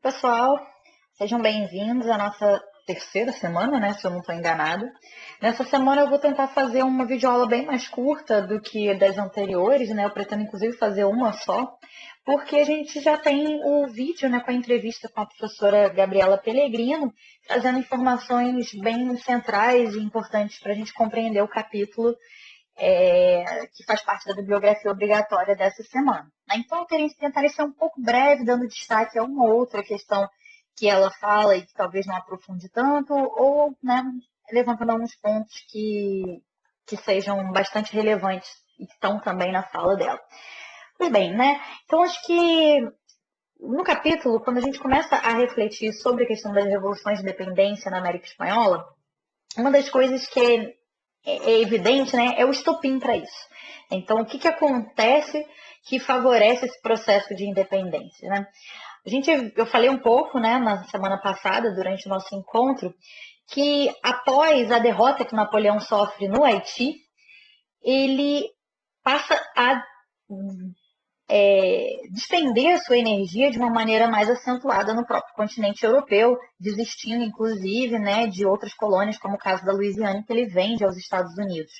Pessoal, sejam bem-vindos à nossa terceira semana, né? Se eu não estou enganado. Nessa semana eu vou tentar fazer uma videoaula bem mais curta do que das anteriores, né? Eu pretendo inclusive fazer uma só, porque a gente já tem o vídeo, né, com a entrevista com a professora Gabriela Pellegrino, trazendo informações bem centrais e importantes para a gente compreender o capítulo que faz parte da bibliografia obrigatória dessa semana. Então, eu queria tentar ser um pouco breve, dando destaque a uma outra questão que ela fala e que talvez não aprofunde tanto, ou, né, levantando alguns pontos que sejam bastante relevantes e que estão também na fala dela. Pois bem, né? Então, acho que no capítulo, quando a gente começa a refletir sobre a questão das revoluções de independência na América Espanhola, uma das coisas que é evidente, né, é o estopim para isso. Então, o que acontece que favorece esse processo de independência, né? Eu falei um pouco, né, na semana passada, durante o nosso encontro, que após a derrota que Napoleão sofre no Haiti, ele passa a despender a sua energia de uma maneira mais acentuada no próprio continente europeu, desistindo, inclusive, né, de outras colônias, como o caso da Louisiana, que ele vende aos Estados Unidos.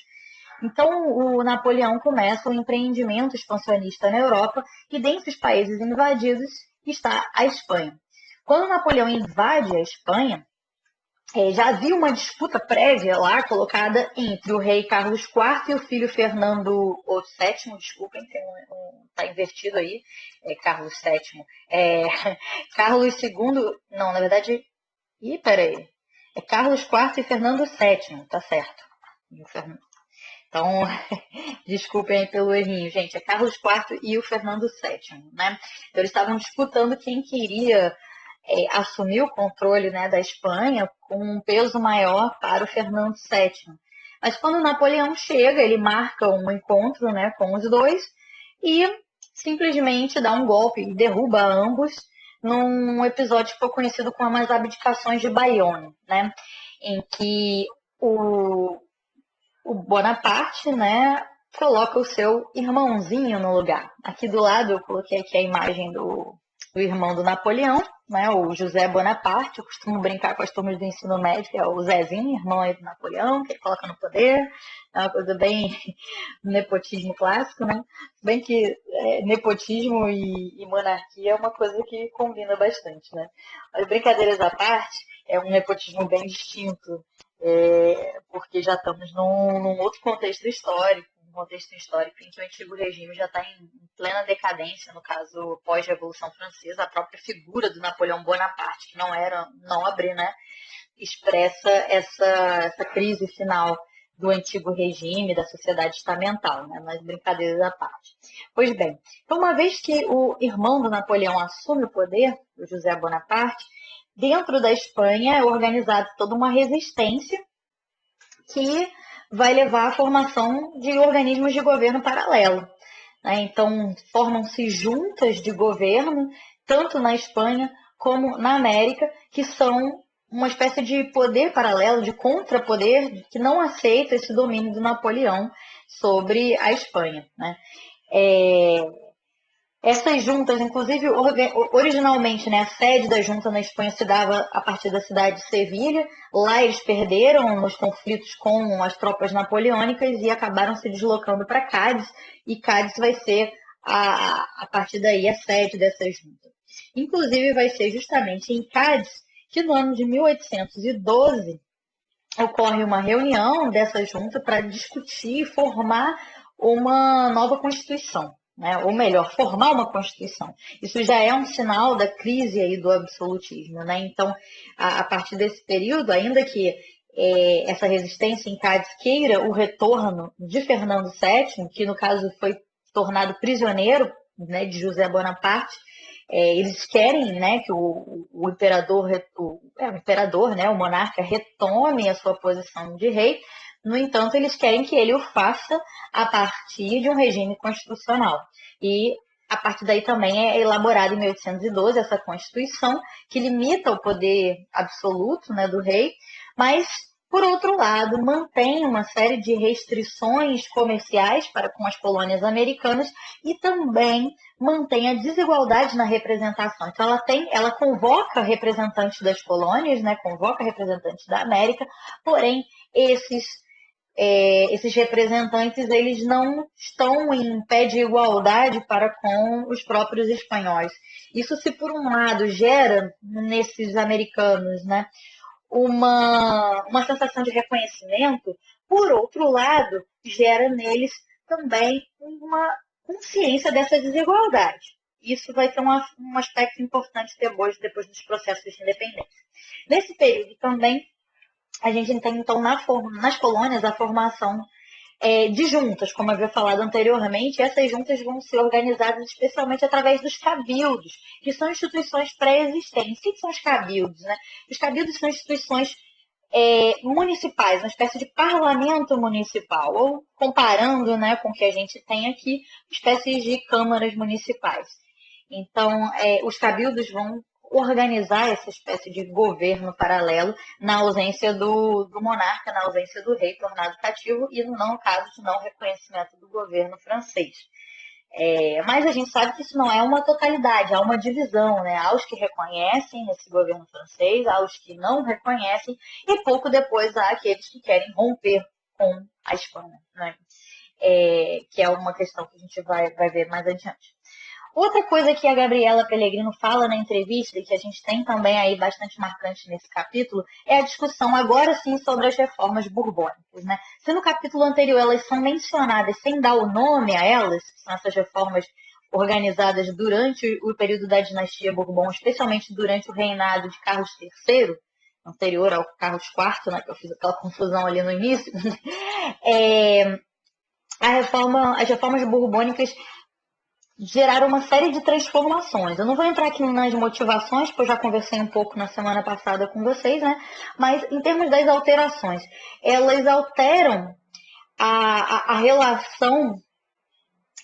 Então, o Napoleão começa um empreendimento expansionista na Europa e, dentre os países invadidos, está a Espanha. Quando Napoleão invade a Espanha, já havia uma disputa prévia lá colocada entre o rei Carlos IV e o filho Fernando VII, desculpem, está invertido aí, Carlos VII. Carlos II, não, na verdade, peraí, é Carlos IV e Fernando VII, tá certo. Então, desculpem aí pelo errinho, gente, é Carlos IV e o Fernando VII, né? Então, eles estavam disputando quem queria assumir o controle, né, da Espanha com um peso maior para o Fernando VII. Mas quando Napoleão chega, ele marca um encontro, né, com os dois e simplesmente dá um golpe e derruba ambos num episódio que ficou conhecido como as abdicações de Bayonne, né, em que o Bonaparte, né, coloca o seu irmãozinho no lugar. Aqui do lado eu coloquei aqui a imagem do irmão do Napoleão, né, o José Bonaparte. Eu costumo brincar com as turmas do ensino médio, que é o Zezinho, irmão aí do Napoleão, que ele coloca no poder. É uma coisa bem nepotismo clássico, né? Bem que nepotismo e monarquia é uma coisa que combina bastante, né? Mas brincadeiras à parte, é um nepotismo bem distinto, porque já estamos num outro contexto histórico, em que o antigo regime já está em plena decadência, no caso pós-Revolução Francesa. A própria figura do Napoleão Bonaparte, que não era nobre, né, expressa essa crise final do antigo regime, da sociedade estamental, né, mas brincadeiras à parte. Pois bem, então uma vez que o irmão do Napoleão assume o poder, o José Bonaparte, dentro da Espanha é organizada toda uma resistência que vai levar à formação de organismos de governo paralelo. Né? Então, formam-se juntas de governo, tanto na Espanha como na América, que são uma espécie de poder paralelo, de contrapoder, que não aceita esse domínio do Napoleão sobre a Espanha. Né? Essas juntas, inclusive, originalmente, né, a sede da junta na Espanha se dava a partir da cidade de Sevilha. Lá eles perderam nos conflitos com as tropas napoleônicas e acabaram se deslocando para Cádiz. E Cádiz vai ser, a partir daí, a sede dessa junta. Inclusive, vai ser justamente em Cádiz que, no ano de 1812, ocorre uma reunião dessa junta para discutir e formar uma nova Constituição. Né? Ou melhor, formar uma Constituição. Isso já é um sinal da crise aí do absolutismo. Né? Então, a partir desse período, ainda que essa resistência em Cádiz queira o retorno de Fernando VII, que no caso foi tornado prisioneiro, né, de José Bonaparte, eles querem, né, que o imperador, né, o monarca, retome a sua posição de rei. No entanto, eles querem que ele o faça a partir de um regime constitucional. E a partir daí também é elaborada em 1812 essa Constituição, que limita o poder absoluto, né, do rei, mas por outro lado, mantém uma série de restrições comerciais para com as colônias americanas e também mantém a desigualdade na representação. Então, ela convoca representantes das colônias, né, convoca representantes da América, porém, esses representantes eles não estão em pé de igualdade para com os próprios espanhóis. Isso, se por um lado gera nesses americanos, né, uma sensação de reconhecimento, por outro lado, gera neles também uma consciência dessa desigualdade. Isso vai ser um aspecto importante depois dos processos de independência. Nesse período também, a gente tem, então, nas colônias, a formação de juntas, como eu havia falado anteriormente. Essas juntas vão ser organizadas especialmente através dos cabildos, que são instituições pré-existentes. O que são os cabildos, né? Os cabildos são instituições municipais, uma espécie de parlamento municipal, ou comparando, né, com o que a gente tem aqui, espécies de câmaras municipais. Então, os cabildos vão organizar essa espécie de governo paralelo na ausência do monarca, na ausência do rei tornado cativo e no caso de não reconhecimento do governo francês. Mas a gente sabe que isso não é uma totalidade, há uma divisão, né? Há os que reconhecem esse governo francês, há os que não reconhecem, e pouco depois há aqueles que querem romper com a Espanha, né? Que é uma questão que a gente vai ver mais adiante. Outra coisa que a Gabriela Pellegrino fala na entrevista, e que a gente tem também aí bastante marcante nesse capítulo, é a discussão agora sim sobre as reformas borbônicas, né? Se no capítulo anterior elas são mencionadas sem dar o nome a elas, que são essas reformas organizadas durante o período da dinastia Bourbon, especialmente durante o reinado de Carlos III, anterior ao Carlos IV, né, que eu fiz aquela confusão ali no início, as reformas borbônicas geraram uma série de transformações. Eu não vou entrar aqui nas motivações, porque eu já conversei um pouco na semana passada com vocês, né? Mas em termos das alterações, elas alteram a relação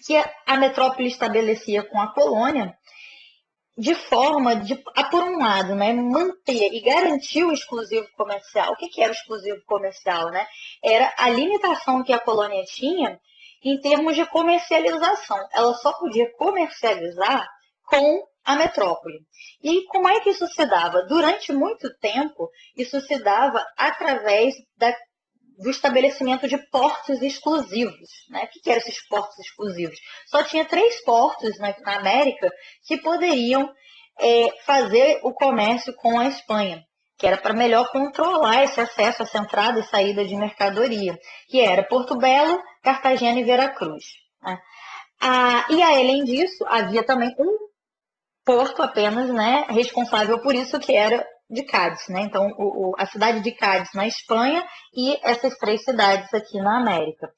que a metrópole estabelecia com a colônia, de forma de, por um lado, né, manter e garantir o exclusivo comercial. O que era o exclusivo comercial, né? Era a limitação que a colônia tinha em termos de comercialização. Ela só podia comercializar com a metrópole. E como é que isso se dava? Durante muito tempo, isso se dava através do estabelecimento de portos exclusivos, né? O que eram esses portos exclusivos? Só tinha 3 portos na América que poderiam fazer o comércio com a Espanha, que era para melhor controlar esse acesso, essa entrada e saída de mercadoria, que era Porto Belo, Cartagena e Veracruz, né? E além disso, havia também um porto apenas, né, responsável por isso, que era de Cádiz, né? Então, a cidade de Cádiz na Espanha e essas 3 cidades aqui na América.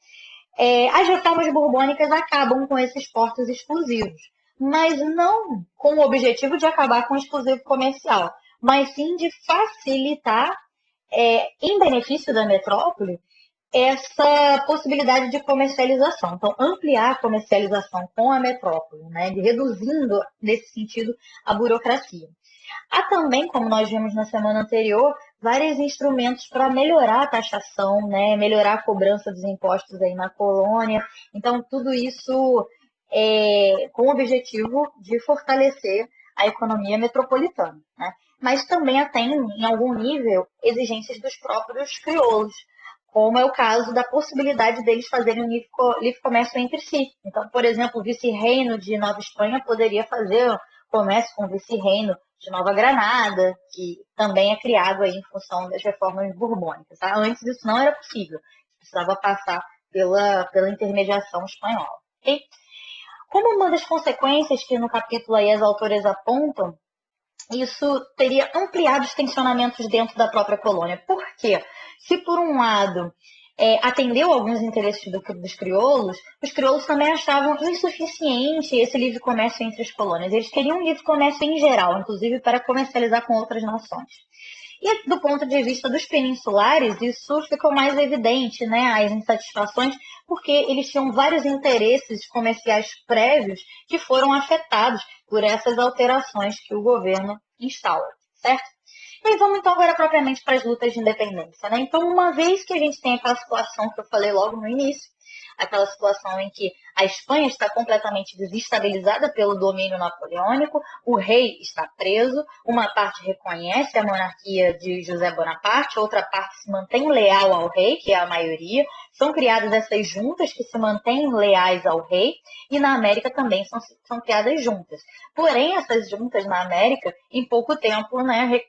As reformas borbônicas acabam com esses portos exclusivos, mas não com o objetivo de acabar com o exclusivo comercial, mas sim de facilitar, em benefício da metrópole, essa possibilidade de comercialização. Então, ampliar a comercialização com a metrópole, né, reduzindo, nesse sentido, a burocracia. Há também, como nós vimos na semana anterior, vários instrumentos para melhorar a taxação, né, melhorar a cobrança dos impostos aí na colônia. Então, tudo isso com o objetivo de fortalecer a economia metropolitana, né? Mas também tem, em algum nível, exigências dos próprios crioulos, como é o caso da possibilidade deles fazerem um livre comércio entre si. Então, por exemplo, o vice-reino de Nova Espanha poderia fazer comércio com o vice-reino de Nova Granada, que também é criado aí em função das reformas borbônicas. Tá? Antes isso não era possível, precisava passar pela intermediação espanhola. Okay? Como uma das consequências que no capítulo aí as autoras apontam, isso teria ampliado os tensionamentos dentro da própria colônia. Por quê? Se por um lado atendeu alguns interesses dos crioulos, os crioulos também achavam insuficiente esse livre comércio entre as colônias. Eles queriam um livre comércio em geral, inclusive para comercializar com outras nações. E do ponto de vista dos peninsulares, isso ficou mais evidente, né, as insatisfações, porque eles tinham vários interesses comerciais prévios que foram afetados por essas alterações que o governo instaura. certo? E vamos então agora propriamente para as lutas de independência, né? Então, uma vez que a gente tem aquela situação que eu falei logo no início, aquela situação em que a Espanha está completamente desestabilizada pelo domínio napoleônico, o rei está preso, uma parte reconhece a monarquia de José Bonaparte, outra parte se mantém leal ao rei, que é a maioria, são criadas essas juntas que se mantêm leais ao rei, e na América também são criadas juntas. Porém, essas juntas na América, em pouco tempo, né,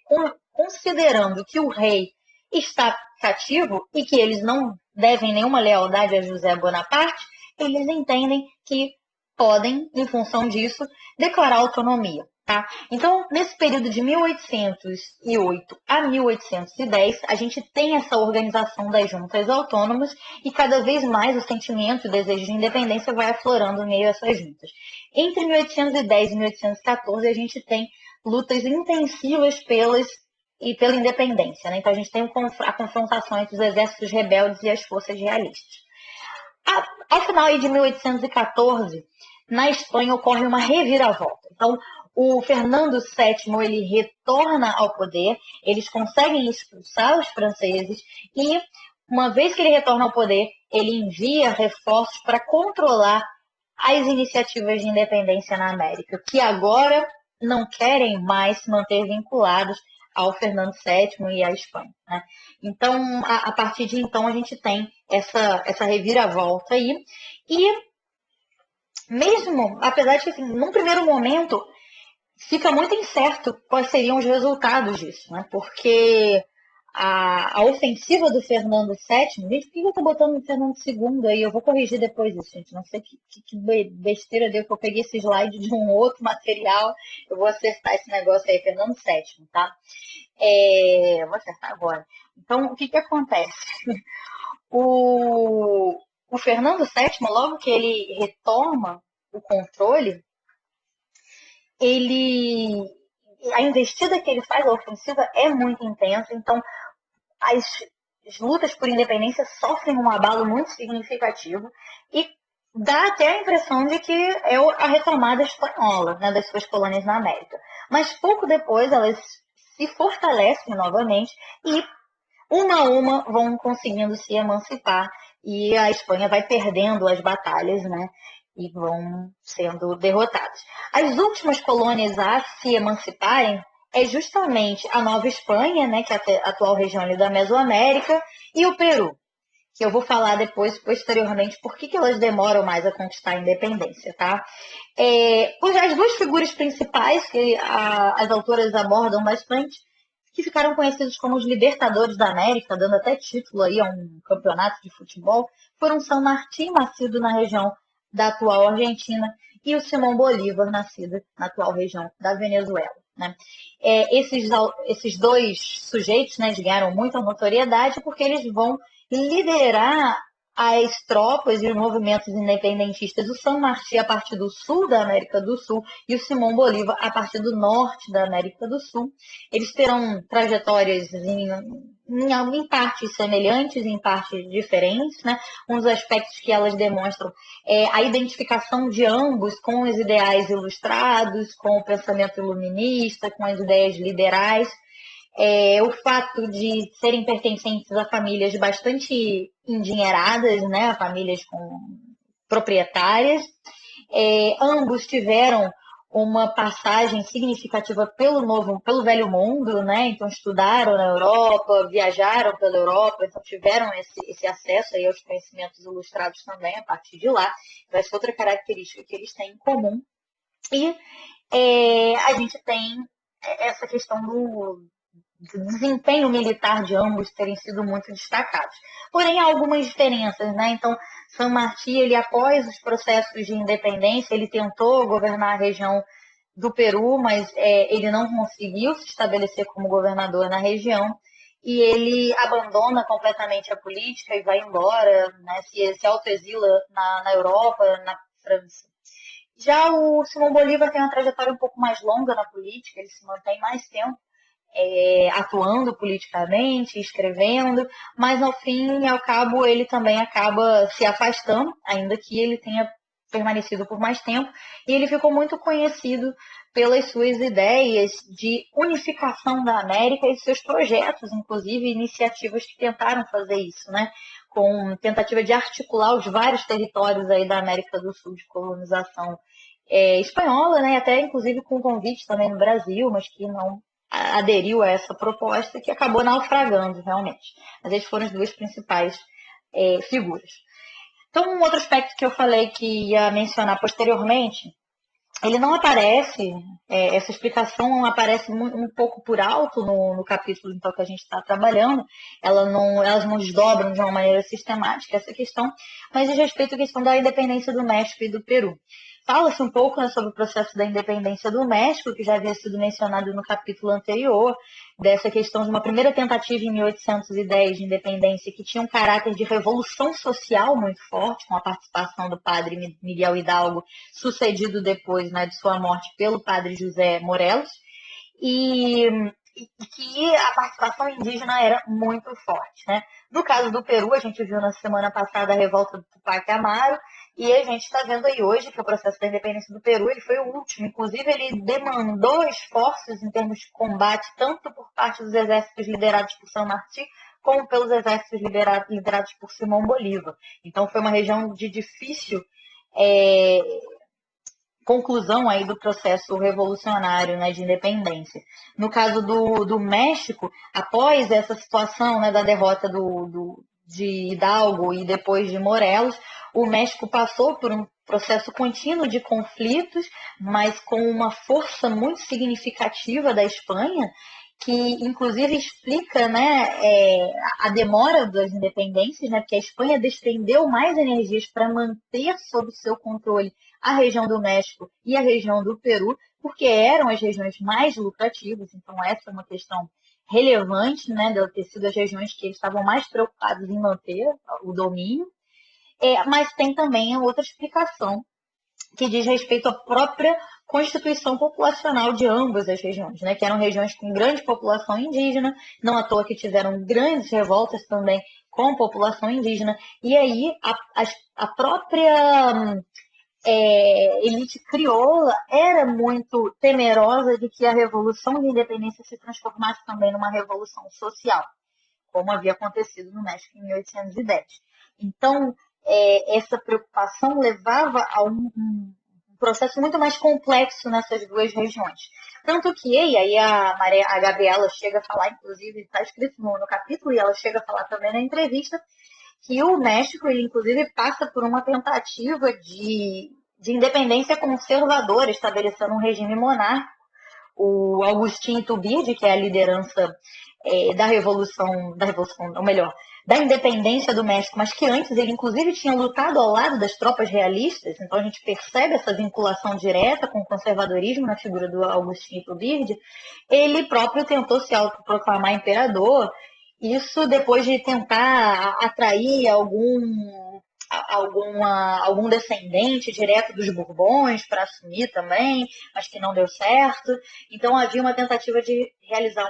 considerando que o rei está cativo e que eles não devem nenhuma lealdade a José Bonaparte, eles entendem que podem, em função disso, declarar autonomia. Tá? Então, nesse período de 1808 a 1810, a gente tem essa organização das juntas autônomas e cada vez mais o sentimento e o desejo de independência vai aflorando no meio a essas juntas. Entre 1810 e 1814, a gente tem lutas intensivas pela independência. Né? Então, a gente tem a confrontação entre os exércitos rebeldes e as forças realistas. Ao final de 1814, na Espanha ocorre uma reviravolta. Então, o Fernando VII ele retorna ao poder, eles conseguem expulsar os franceses e, uma vez que ele retorna ao poder, ele envia reforços para controlar as iniciativas de independência na América, que agora não querem mais se manter vinculados ao Fernando VII e à Espanha. Né? Então, a partir de então, a gente tem essa reviravolta aí. E mesmo, apesar de que, assim, num primeiro momento, fica muito incerto quais seriam os resultados disso, né? Porque a ofensiva do Fernando VII, gente, por que eu estou botando o Fernando II aí? Eu vou corrigir depois isso, gente. Não sei que besteira deu que eu peguei esse slide de um outro material. Eu vou acertar esse negócio aí, Fernando VII, tá? Vou acertar agora. Então, o que acontece? O Fernando VII, logo que ele retoma o controle, a investida que ele faz, a ofensiva, é muito intensa. Então, as lutas por independência sofrem um abalo muito significativo e dá até a impressão de que é a retomada espanhola, né, das suas colônias na América. Mas pouco depois elas se fortalecem novamente e uma a uma vão conseguindo se emancipar e a Espanha vai perdendo as batalhas, né? E vão sendo derrotadas. As últimas colônias a se emanciparem é justamente a Nova Espanha, né, que é a atual região ali da Mesoamérica, e o Peru, que eu vou falar depois, posteriormente, por que elas demoram mais a conquistar a independência, tá? As duas figuras principais que as autoras abordam bastante, que ficaram conhecidos como os Libertadores da América, dando até título aí a um campeonato de futebol, foram San Martín, nascido na região da atual Argentina, e o Simão Bolívar, nascido na atual região da Venezuela. Né? Esses dois sujeitos, né, ganharam muita notoriedade porque eles vão liderar as tropas e os movimentos independentistas do San Martín a partir do sul da América do Sul e o Simão Bolívar a partir do norte da América do Sul. Eles terão trajetórias em partes semelhantes, em partes diferentes, né? Um dos aspectos que elas demonstram é a identificação de ambos com os ideais ilustrados, com o pensamento iluminista, com as ideias liberais. O fato de serem pertencentes a famílias bastante endinheiradas, né? Famílias proprietárias. Ambos tiveram uma passagem significativa pelo Velho Mundo, né? Então estudaram na Europa, viajaram pela Europa, então tiveram esse acesso aí aos conhecimentos ilustrados também a partir de lá. Então, essa é outra característica que eles têm em comum. E a gente tem essa questão do desempenho militar de ambos terem sido muito destacados. Porém, há algumas diferenças, né? Então, San Martín, ele após os processos de independência, ele tentou governar a região do Peru, mas ele não conseguiu se estabelecer como governador na região e ele abandona completamente a política e vai embora, né? Se autoexila na Europa, na França. Já o Simão Bolívar tem uma trajetória um pouco mais longa na política, ele se mantém mais tempo atuando politicamente, escrevendo, mas ao fim e ao cabo ele também acaba se afastando, ainda que ele tenha permanecido por mais tempo, e ele ficou muito conhecido pelas suas ideias de unificação da América e seus projetos, inclusive iniciativas que tentaram fazer isso, né? Com tentativa de articular os vários territórios aí da América do Sul de colonização espanhola, né? Até inclusive com convite também no Brasil, mas que não aderiu a essa proposta, que acabou naufragando realmente. Mas eles foram as duas principais figuras. Então, um outro aspecto que eu falei que ia mencionar posteriormente, ele não aparece, essa explicação aparece um pouco por alto no capítulo então, que a gente está trabalhando, elas não desdobram de uma maneira sistemática essa questão, mas diz respeito à questão da independência do México e do Peru. Fala-se um pouco, né, sobre o processo da independência do México, que já havia sido mencionado no capítulo anterior, dessa questão de uma primeira tentativa em 1810 de independência que tinha um caráter de revolução social muito forte, com a participação do padre Miguel Hidalgo, sucedido depois, né, de sua morte pelo padre José Morelos, e que a participação indígena era muito forte, né? No caso do Peru, a gente viu na semana passada a revolta do Tupac Amaru, e a gente está vendo aí hoje que o processo da independência do Peru ele foi o último. Inclusive, ele demandou esforços em termos de combate, tanto por parte dos exércitos liderados por San Martín, como pelos exércitos liderados por Simão Bolívar. Então, foi uma região de difícil conclusão aí do processo revolucionário, né, de independência. No caso do México, após essa situação, né, da derrota de Hidalgo e depois de Morelos, o México passou por um processo contínuo de conflitos, mas com uma força muito significativa da Espanha, que inclusive explica, né, a demora das independências, né, porque a Espanha despendeu mais energias para manter sob seu controle a região do México e a região do Peru, porque eram as regiões mais lucrativas. Então essa é uma questão relevante, né, de ter sido as regiões que eles estavam mais preocupados em manter o domínio. Mas tem também a outra explicação, que diz respeito à própria constituição populacional de ambas as regiões, né, que eram regiões com grande população indígena, não à toa que tiveram grandes revoltas também com população indígena, e aí a própria elite crioula era muito temerosa de que a revolução de independência se transformasse também numa revolução social, como havia acontecido no México em 1810. Então, essa preocupação levava a um processo muito mais complexo nessas duas regiões. Tanto que, e aí a Gabriela chega a falar, inclusive, está escrito no capítulo, e ela chega a falar também na entrevista, que o México, ele inclusive passa por uma tentativa de independência conservadora, estabelecendo um regime monárquico. O Agustín Iturbide, que é a liderança ou melhor, da independência do México, mas que antes ele inclusive tinha lutado ao lado das tropas realistas, então a gente percebe essa vinculação direta com o conservadorismo na figura do Agustín Iturbide. Ele próprio tentou se autoproclamar imperador, isso depois de tentar atrair algum descendente direto dos Bourbons para assumir também, mas que não deu certo. Então havia uma tentativa de realizar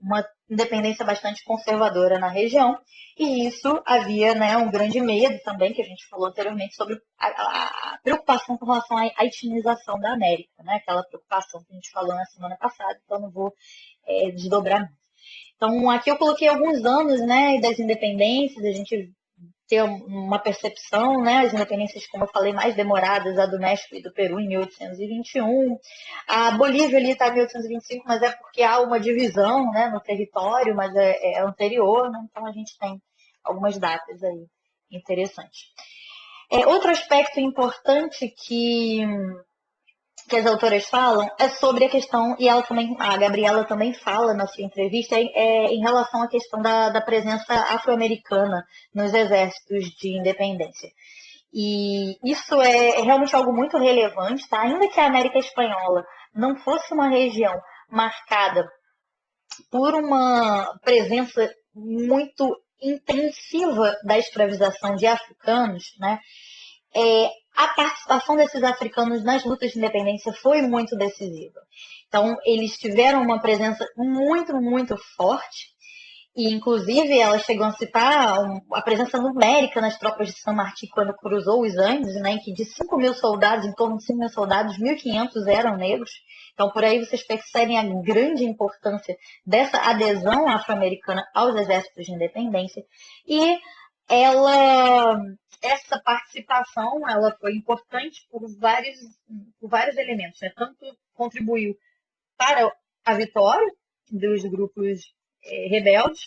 uma independência bastante conservadora na região, e isso havia, né, um grande medo também, que a gente falou anteriormente, sobre a preocupação com relação à etnização da América, né, aquela preocupação que a gente falou na semana passada, então não vou desdobrar muito. Então, aqui eu coloquei alguns anos, né, das independências, a gente ter uma percepção, né, as independências, como eu falei, mais demoradas, a do México e do Peru em 1821, a Bolívia ali está em 1825, mas é porque há uma divisão, né, no território, mas é anterior, né, então a gente tem algumas datas aí interessantes. Outro aspecto importante que as autoras falam é sobre a questão, e a Gabriela também fala na sua entrevista, em relação à questão da presença afro-americana nos exércitos de independência. E isso é realmente algo muito relevante, tá? Ainda que a América Espanhola não fosse uma região marcada por uma presença muito intensiva da escravização de africanos, né? A participação desses africanos nas lutas de independência foi muito decisiva. Então, eles tiveram uma presença muito, muito forte, E, inclusive, ela chegou a citar a presença numérica nas tropas de San Martín quando cruzou os Andes, né, em que de 5 mil soldados, em torno de 5 mil soldados, 1.500 eram negros. Então, por aí vocês percebem a grande importância dessa adesão afro-americana aos exércitos de independência. E essa participação ela foi importante por vários elementos. Né? Tanto contribuiu para a vitória dos grupos rebeldes,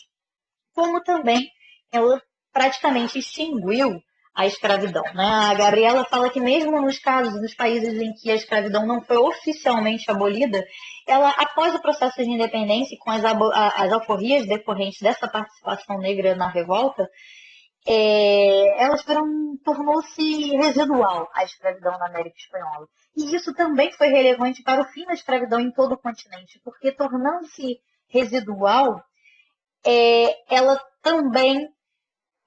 como também ela praticamente extinguiu a escravidão. Né? A Gabriela fala que mesmo nos casos dos países em que a escravidão não foi oficialmente abolida, ela, após o processo de independência e com as alforrias decorrentes dessa participação negra na revolta, elas tornou-se residual a escravidão na América Espanhola. E isso também foi relevante para o fim da escravidão em todo o continente, porque tornando-se residual, ela também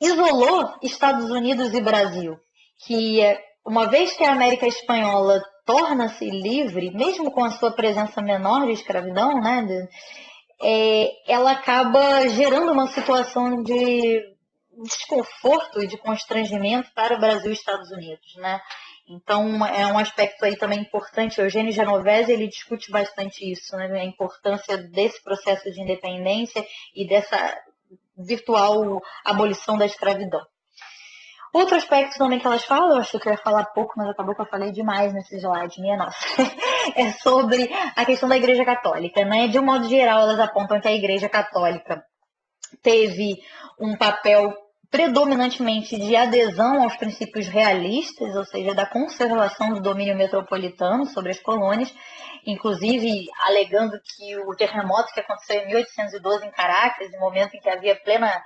isolou Estados Unidos e Brasil, que uma vez que a América Espanhola torna-se livre, mesmo com a sua presença menor de escravidão, né, ela acaba gerando uma situação de desconforto e de constrangimento para o Brasil e Estados Unidos, né? Então, é um aspecto aí também importante. O Eugênio Genovese, ele discute bastante isso, né? A importância desse processo de independência e dessa virtual abolição da escravidão. Outro aspecto também que elas falam, eu acho que eu ia falar pouco, mas acabou que eu falei demais nesse slide, minha nossa, é sobre a questão da Igreja Católica, né? De um modo geral, elas apontam que a Igreja Católica teve um papel predominantemente de adesão aos princípios realistas, ou seja, da conservação do domínio metropolitano sobre as colônias, inclusive alegando que o terremoto que aconteceu em 1812 em Caracas, no momento em que havia plena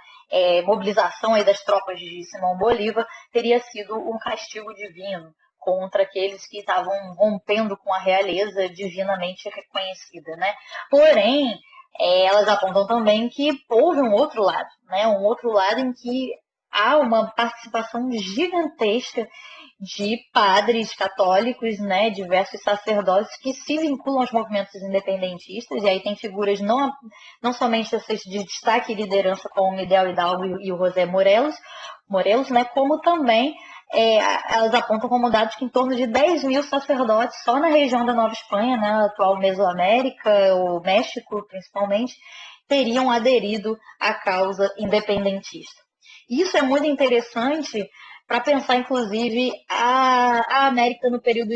mobilização aí das tropas de Simão Bolívar, teria sido um castigo divino contra aqueles que estavam rompendo com a realeza divinamente reconhecida, né? Porém, elas apontam também que houve um outro lado, né? Um outro lado em que há uma participação gigantesca de padres católicos, né, diversos sacerdotes que se vinculam aos movimentos independentistas, e aí tem figuras não somente essas de destaque e liderança como o Miguel Hidalgo e o José Morelos, né, como também elas apontam como dados que em torno de 10 mil sacerdotes só na região da Nova Espanha, né, a atual Mesoamérica, o México principalmente, teriam aderido à causa independentista. Isso é muito interessante para pensar, inclusive, a América no período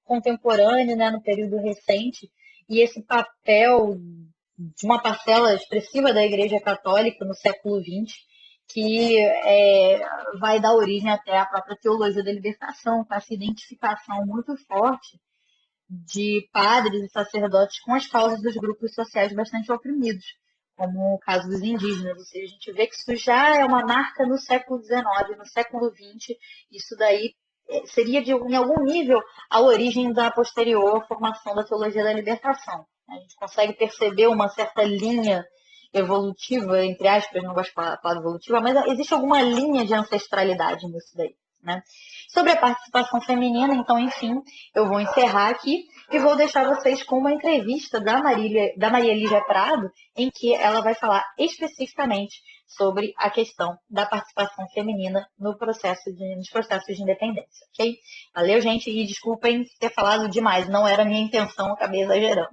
contemporâneo, né, no período recente, e esse papel de uma parcela expressiva da Igreja Católica no século XX, que vai dar origem até à própria teologia da libertação, com essa identificação muito forte de padres e sacerdotes com as causas dos grupos sociais bastante oprimidos, como o caso dos indígenas. Ou seja, a gente vê que isso já é uma marca no século XIX, no século XX. Isso daí seria, em algum nível, a origem da posterior formação da teologia da libertação. A gente consegue perceber uma certa linha evolutiva, entre aspas, não gosto de falar evolutiva, mas existe alguma linha de ancestralidade nisso daí. Né? Sobre a participação feminina, então, enfim, eu vou encerrar aqui e vou deixar vocês com uma entrevista da Maria Lígia Prado, em que ela vai falar especificamente sobre a questão da participação feminina nos processos de independência, ok? Valeu, gente, e desculpem ter falado demais, não era a minha intenção, acabei exagerando.